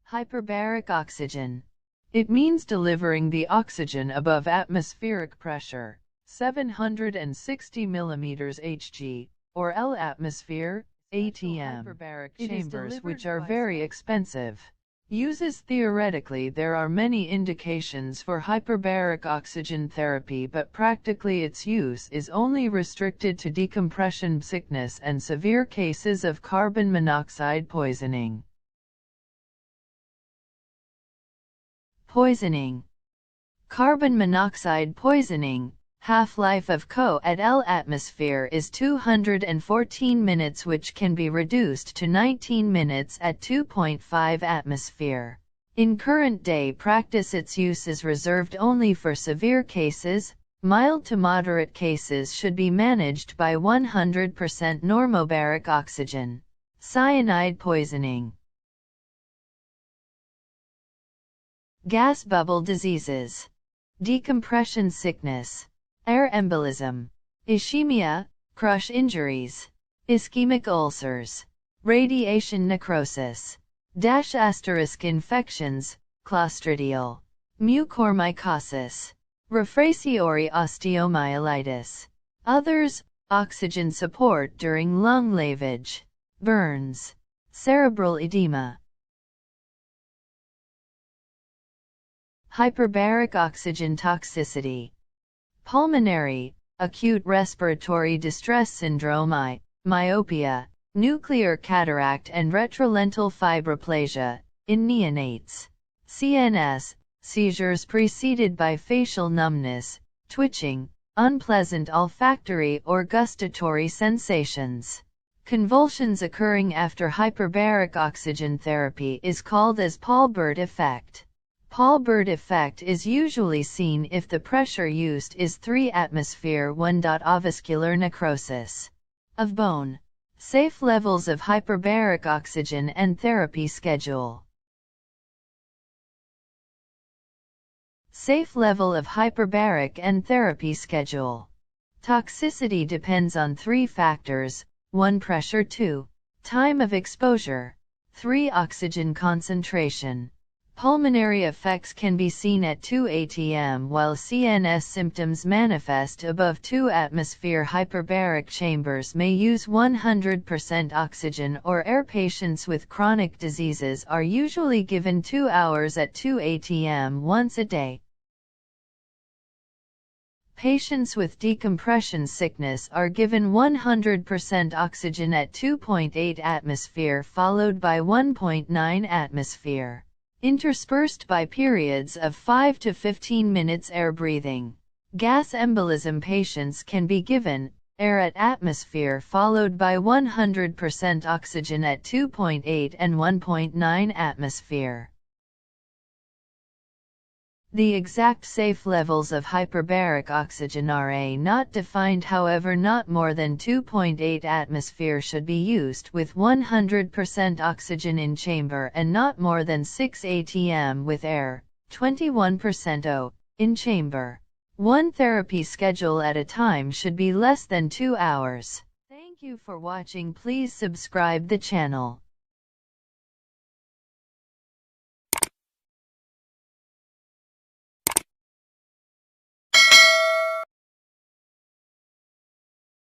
Hyperbaric oxygen. It means delivering the oxygen above atmospheric pressure, 760 mm Hg, or L atmosphere, ATM. Hyperbaric chambers, which are very expensive. Uses theoretically there are many indications for hyperbaric oxygen therapy, but practically its use is only restricted to decompression sickness and severe cases of carbon monoxide poisoning. Poisoning. Carbon monoxide poisoning, half-life of CO at L atmosphere is 214 minutes, which can be reduced to 19 minutes at 2.5 atmosphere. In current day practice its use is reserved only for severe cases. Mild to moderate cases should be managed by 100% normobaric oxygen. Cyanide poisoning. Gas bubble diseases. Decompression sickness. Air embolism. Ischemia, crush injuries. Ischemic ulcers. Radiation necrosis. ** infections, clostridial. Mucormycosis. Refractory osteomyelitis. Others, oxygen support during lung lavage. Burns. Cerebral edema. Hyperbaric oxygen toxicity. Pulmonary, acute respiratory distress syndrome, myopia, nuclear cataract and retrolental fibroplasia, in neonates. CNS, seizures preceded by facial numbness, twitching, unpleasant olfactory or gustatory sensations. Convulsions occurring after hyperbaric oxygen therapy is called as Paul-Bert effect. Paul-Bert effect is usually seen if the pressure used is 3 atmosphere. Avascular necrosis of bone. Safe levels of hyperbaric oxygen and therapy schedule. Safe level of hyperbaric and therapy schedule. Toxicity depends on 3 factors: 1 pressure, 2 time of exposure, 3 oxygen concentration. Pulmonary effects can be seen at 2 atm, while CNS symptoms manifest above 2 atmosphere. Hyperbaric chambers may use 100% oxygen or air. Patients with chronic diseases are usually given 2 hours at 2 atm once a day. Patients with decompression sickness are given 100% oxygen at 2.8 atmosphere followed by 1.9 atmosphere. Interspersed by periods of 5 to 15 minutes air breathing. Gas embolism patients can be given air at atmosphere followed by 100% oxygen at 2.8 and 1.9 atmosphere. The exact safe levels of hyperbaric oxygen are not defined, however not more than 2.8 atmosphere should be used with 100% oxygen in chamber and not more than 6 atm with air, 21% O, in chamber. 1 therapy schedule at a time should be less than 2 hours. Thank you for watching. Please subscribe the channel.